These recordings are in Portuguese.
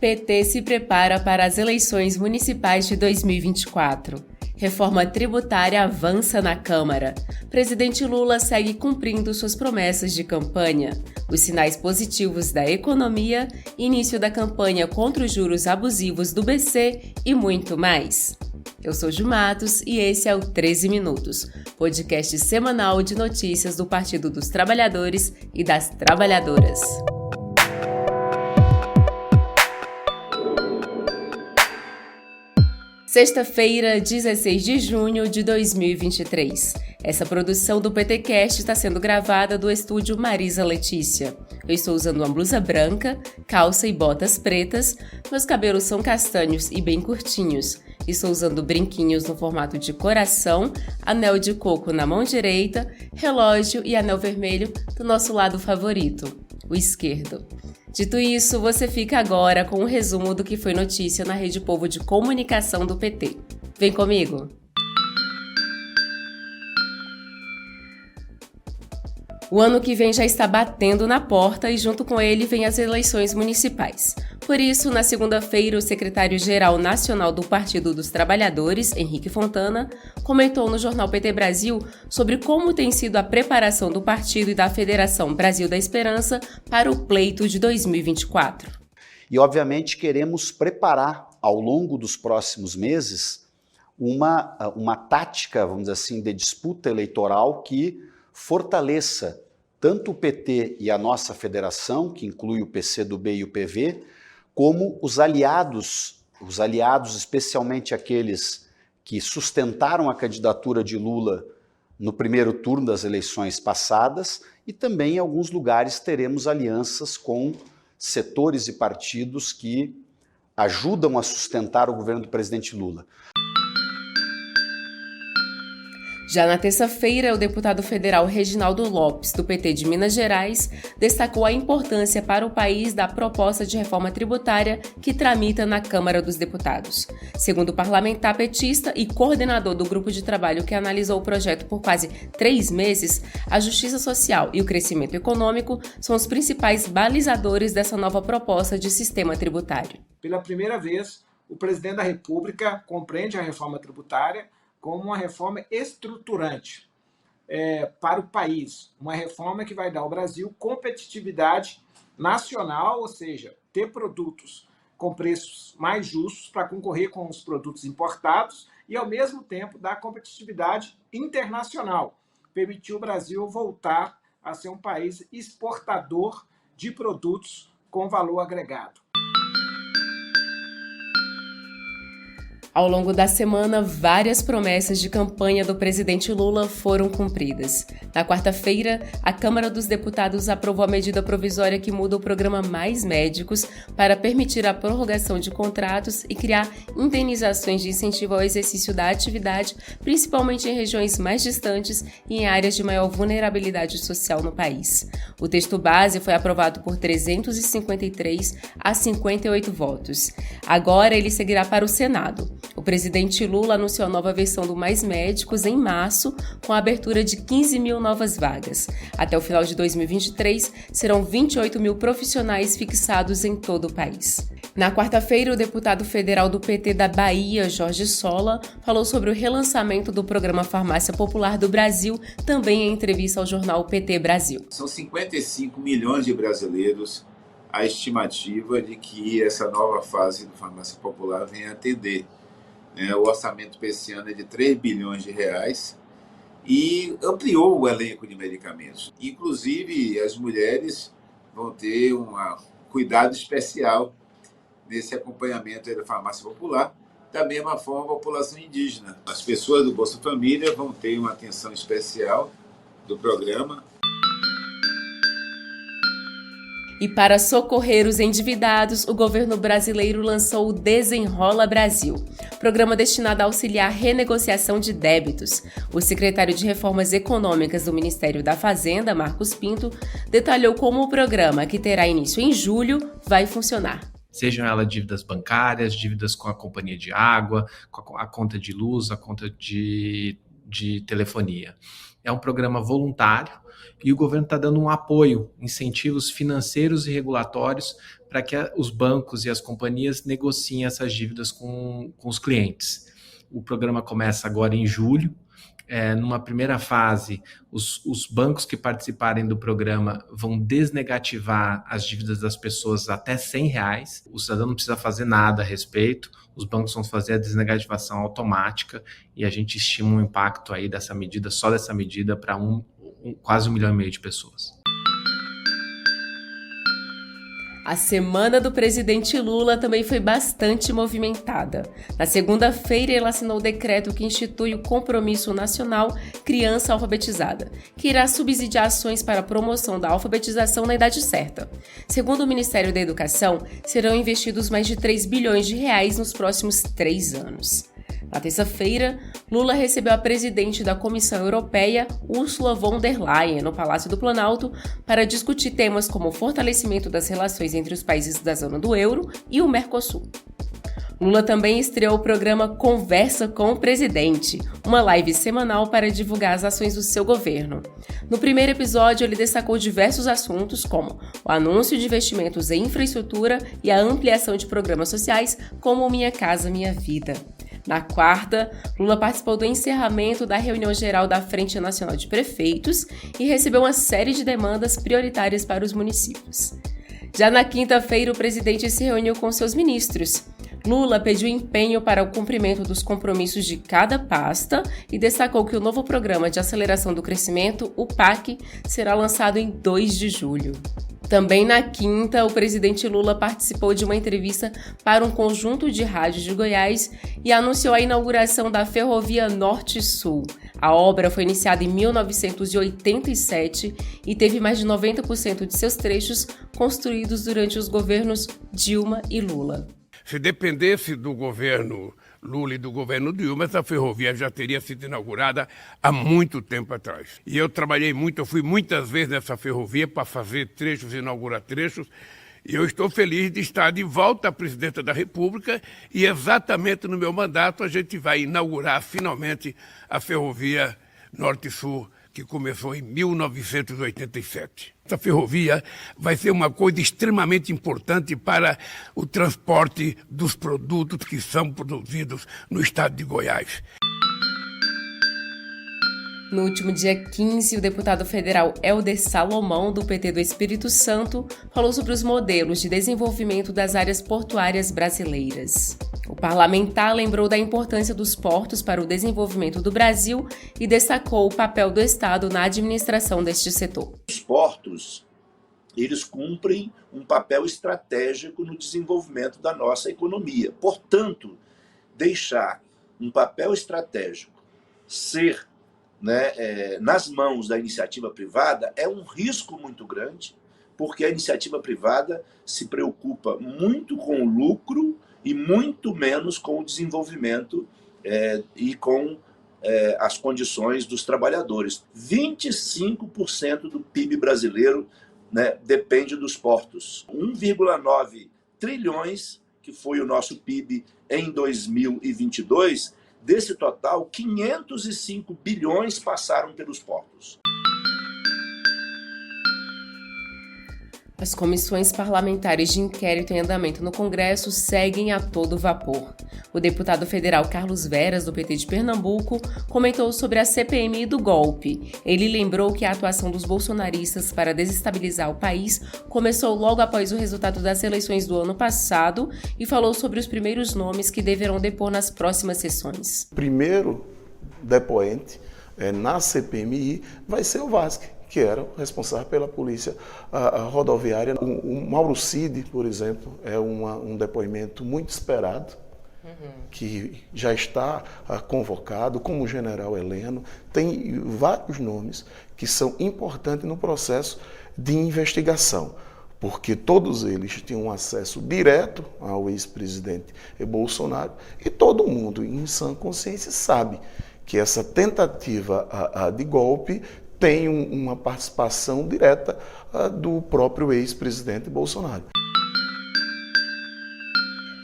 PT se prepara para as eleições municipais de 2024. Reforma tributária avança na Câmara. Presidente Lula segue cumprindo suas promessas de campanha. Os sinais positivos da economia, início da campanha contra os juros abusivos do BC e muito mais. Eu sou Ju Matos e esse é o 13 Minutos, podcast semanal de notícias do Partido dos Trabalhadores e das Trabalhadoras. Sexta-feira, 16 de junho de 2023. Essa produção do PTcast está sendo gravada do estúdio Marisa Letícia. Eu estou usando uma blusa branca, calça e botas pretas, meus cabelos são castanhos e bem curtinhos. Estou usando brinquinhos no formato de coração, anel de coco na mão direita, relógio e anel vermelho do nosso lado favorito, o esquerdo. Dito isso, você fica agora com um resumo do que foi notícia na Rede Povo de Comunicação do PT. Vem comigo! O ano que vem já está batendo na porta e junto com ele vem as eleições municipais. Por isso, na segunda-feira, o secretário-geral nacional do Partido dos Trabalhadores, Henrique Fontana, comentou no jornal PT Brasil sobre como tem sido a preparação do partido e da Federação Brasil da Esperança para o pleito de 2024. E, obviamente, queremos preparar ao longo dos próximos meses uma tática, vamos dizer assim, de disputa eleitoral que fortaleça tanto o PT e a nossa federação, que inclui o PCdoB e o PV, como os aliados especialmente aqueles que sustentaram a candidatura de Lula no primeiro turno das eleições passadas, e também em alguns lugares teremos alianças com setores e partidos que ajudam a sustentar o governo do presidente Lula. Já na terça-feira, o deputado federal Reginaldo Lopes, do PT de Minas Gerais, destacou a importância para o país da proposta de reforma tributária que tramita na Câmara dos Deputados. Segundo o parlamentar petista e coordenador do grupo de trabalho que analisou o projeto por quase 3 meses, a justiça social e o crescimento econômico são os principais balizadores dessa nova proposta de sistema tributário. Pela primeira vez, o presidente da República compreende a reforma tributária como uma reforma estruturante para o país, uma reforma que vai dar ao Brasil competitividade nacional, ou seja, ter produtos com preços mais justos para concorrer com os produtos importados e, ao mesmo tempo, dar competitividade internacional, permitir o Brasil voltar a ser um país exportador de produtos com valor agregado. Ao longo da semana, várias promessas de campanha do presidente Lula foram cumpridas. Na quarta-feira, a Câmara dos Deputados aprovou a medida provisória que muda o programa Mais Médicos para permitir a prorrogação de contratos e criar indenizações de incentivo ao exercício da atividade, principalmente em regiões mais distantes e em áreas de maior vulnerabilidade social no país. O texto base foi aprovado por 353 a 58 votos. Agora ele seguirá para o Senado. O presidente Lula anunciou a nova versão do Mais Médicos em março, com a abertura de 15 mil novas vagas. Até o final de 2023, serão 28 mil profissionais fixados em todo o país. Na quarta-feira, o deputado federal do PT da Bahia, Jorge Sola, falou sobre o relançamento do programa Farmácia Popular do Brasil, também em entrevista ao jornal PT Brasil. São 55 milhões de brasileiros a estimativa de que essa nova fase do Farmácia Popular venha atender. O orçamento para esse ano é de 3 bilhões de reais e ampliou o elenco de medicamentos. Inclusive, as mulheres vão ter um cuidado especial nesse acompanhamento da farmácia popular, da mesma forma a população indígena. As pessoas do Bolsa Família vão ter uma atenção especial do programa. E para socorrer os endividados, o governo brasileiro lançou o Desenrola Brasil, programa destinado a auxiliar a renegociação de débitos. O secretário de Reformas Econômicas do Ministério da Fazenda, Marcos Pinto, detalhou como o programa, que terá início em julho, vai funcionar. Sejam elas dívidas bancárias, dívidas com a companhia de água, com a conta de luz, a conta de telefonia. É um programa voluntário, e o governo está dando um apoio, incentivos financeiros e regulatórios para que os bancos e as companhias negociem essas dívidas com os clientes. O programa começa agora em julho. Numa primeira fase, os bancos que participarem do programa vão desnegativar as dívidas das pessoas até R$100. O cidadão não precisa fazer nada a respeito, os bancos vão fazer a desnegativação automática e a gente estima um impacto aí dessa medida, só dessa medida, para quase 1,5 milhão de pessoas. A semana do presidente Lula também foi bastante movimentada. Na segunda-feira, ele assinou o decreto que institui o Compromisso Nacional Criança Alfabetizada, que irá subsidiar ações para a promoção da alfabetização na idade certa. Segundo o Ministério da Educação, serão investidos mais de R$3 bilhões nos próximos 3 anos. Na terça-feira, Lula recebeu a presidente da Comissão Europeia, Ursula von der Leyen, no Palácio do Planalto, para discutir temas como o fortalecimento das relações entre os países da zona do euro e o Mercosul. Lula também estreou o programa Conversa com o Presidente, uma live semanal para divulgar as ações do seu governo. No primeiro episódio, ele destacou diversos assuntos, como o anúncio de investimentos em infraestrutura e a ampliação de programas sociais, como o Minha Casa Minha Vida. Na quarta, Lula participou do encerramento da reunião geral da Frente Nacional de Prefeitos e recebeu uma série de demandas prioritárias para os municípios. Já na quinta-feira, o presidente se reuniu com seus ministros. Lula pediu empenho para o cumprimento dos compromissos de cada pasta e destacou que o novo Programa de Aceleração do Crescimento, o PAC, será lançado em 2 de julho. Também na quinta, o presidente Lula participou de uma entrevista para um conjunto de rádios de Goiás e anunciou a inauguração da Ferrovia Norte-Sul. A obra foi iniciada em 1987 e teve mais de 90% de seus trechos construídos durante os governos Dilma e Lula. Se dependesse do governo Lula e do governo Dilma, essa ferrovia já teria sido inaugurada há muito tempo atrás. E eu trabalhei muito, eu fui muitas vezes nessa ferrovia para fazer trechos, inaugurar trechos, e eu estou feliz de estar de volta à presidenta da República e exatamente no meu mandato a gente vai inaugurar finalmente a ferrovia Norte-Sul, que começou em 1987. Essa ferrovia vai ser uma coisa extremamente importante para o transporte dos produtos que são produzidos no estado de Goiás. No último dia 15, o deputado federal Helder Salomão, do PT do Espírito Santo, falou sobre os modelos de desenvolvimento das áreas portuárias brasileiras. O parlamentar lembrou da importância dos portos para o desenvolvimento do Brasil e destacou o papel do Estado na administração deste setor. Os portos, eles cumprem um papel estratégico no desenvolvimento da nossa economia. Portanto, deixar um papel estratégico ser nas mãos da iniciativa privada é um risco muito grande, porque a iniciativa privada se preocupa muito com o lucro e muito menos com o desenvolvimento e com as condições dos trabalhadores. 25% do PIB brasileiro depende dos portos. 1,9 trilhões, que foi o nosso PIB em 2022, desse total, 505 bilhões passaram pelos portos. As comissões parlamentares de inquérito em andamento no Congresso seguem a todo vapor. O deputado federal Carlos Veras, do PT de Pernambuco, comentou sobre a CPMI do golpe. Ele lembrou que a atuação dos bolsonaristas para desestabilizar o país começou logo após o resultado das eleições do ano passado e falou sobre os primeiros nomes que deverão depor nas próximas sessões. Primeiro depoente na CPMI vai ser o Vasque, que era o responsável pela polícia rodoviária. O Mauro Cid, por exemplo, é um depoimento muito esperado, que já está convocado, como o general Heleno. Tem vários nomes que são importantes no processo de investigação, porque todos eles tinham acesso direto ao ex-presidente Bolsonaro e todo mundo, em sã consciência, sabe que essa tentativa de golpe tem uma participação direta do próprio ex-presidente Bolsonaro.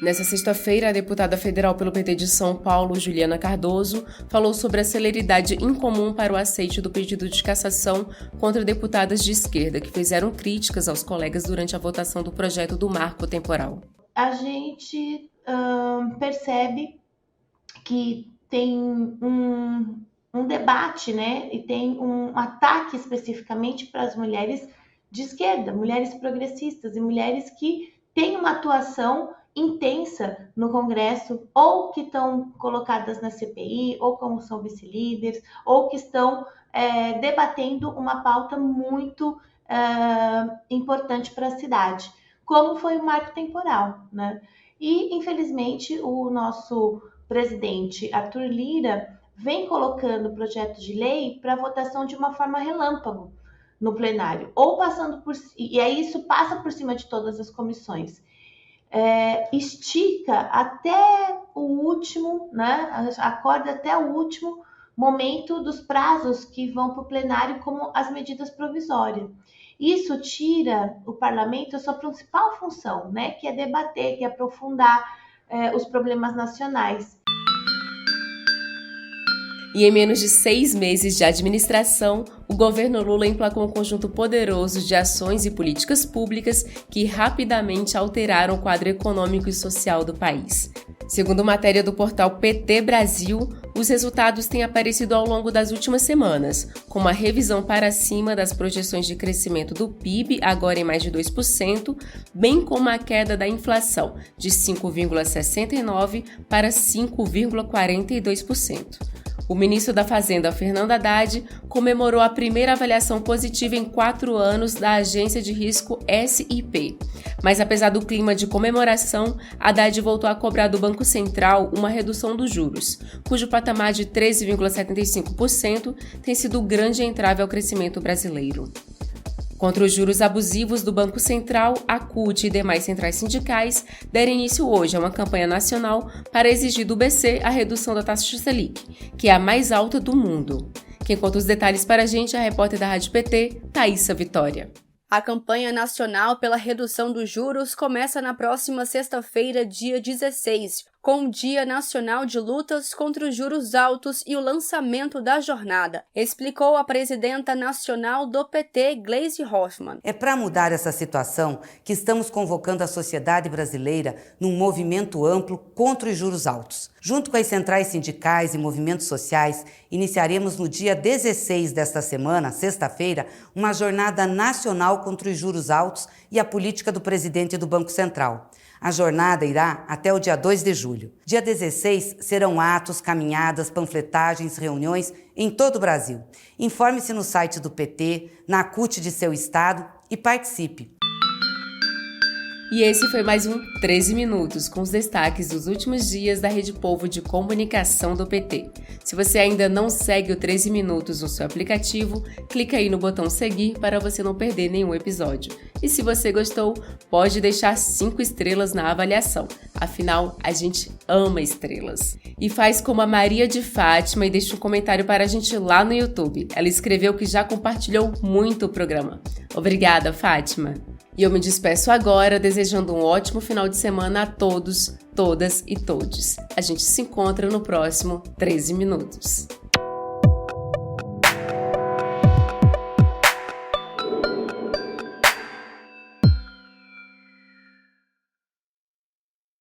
Nessa sexta-feira, a deputada federal pelo PT de São Paulo, Juliana Cardoso, falou sobre a celeridade incomum para o aceite do pedido de cassação contra deputadas de esquerda que fizeram críticas aos colegas durante a votação do projeto do marco temporal. A gente percebe que tem um debate, né, e tem um ataque especificamente para as mulheres de esquerda, mulheres progressistas e mulheres que têm uma atuação intensa no Congresso, ou que estão colocadas na CPI, ou como são vice-líderes, ou que estão debatendo uma pauta muito importante para a cidade, como foi o marco temporal, né? E, infelizmente, o nosso presidente Arthur Lira vem colocando projetos de lei para votação de uma forma relâmpago no plenário, ou passando por... E aí isso passa por cima de todas as comissões. Estica até o último, né? Acorda até o último momento dos prazos que vão para o plenário como as medidas provisórias. Isso tira o parlamento a sua principal função, né? Que é debater, que é aprofundar os problemas nacionais. E em menos de 6 meses de administração, o governo Lula emplacou um conjunto poderoso de ações e políticas públicas que rapidamente alteraram o quadro econômico e social do país. Segundo matéria do portal PT Brasil, os resultados têm aparecido ao longo das últimas semanas, com uma revisão para cima das projeções de crescimento do PIB, agora em mais de 2%, bem como a queda da inflação, de 5,69% para 5,42%. O ministro da Fazenda, Fernando Haddad, comemorou a primeira avaliação positiva em 4 anos da agência de risco SIP. Mas apesar do clima de comemoração, Haddad voltou a cobrar do Banco Central uma redução dos juros, cujo patamar de 13,75% tem sido o grande entrave ao crescimento brasileiro. Contra os juros abusivos do Banco Central, a CUT e demais centrais sindicais deram início hoje a uma campanha nacional para exigir do BC a redução da taxa Selic, que é a mais alta do mundo. Quem conta os detalhes para a gente é a repórter da Rádio PT, Thaísa Vitória. A campanha nacional pela redução dos juros começa na próxima sexta-feira, dia 16, com o Dia Nacional de Lutas contra os Juros Altos e o lançamento da jornada, explicou a presidenta nacional do PT, Gleisi Hoffmann. É para mudar essa situação que estamos convocando a sociedade brasileira num movimento amplo contra os juros altos. Junto com as centrais sindicais e movimentos sociais, iniciaremos no dia 16 desta semana, sexta-feira, uma jornada nacional contra os juros altos e a política do presidente do Banco Central. A jornada irá até o dia 2 de julho. Dia 16 serão atos, caminhadas, panfletagens, reuniões em todo o Brasil. Informe-se no site do PT, na CUT de seu estado e participe. E esse foi mais um 13 Minutos, com os destaques dos últimos dias da Rede Povo de Comunicação do PT. Se você ainda não segue o 13 Minutos no seu aplicativo, clica aí no botão seguir para você não perder nenhum episódio. E se você gostou, pode deixar 5 estrelas na avaliação. Afinal, a gente ama estrelas. E faz como a Maria de Fátima e deixa um comentário para a gente lá no YouTube. Ela escreveu que já compartilhou muito o programa. Obrigada, Fátima! E eu me despeço agora, desejando um ótimo final de semana a todos, todas e todes. A gente se encontra no próximo 13 Minutos.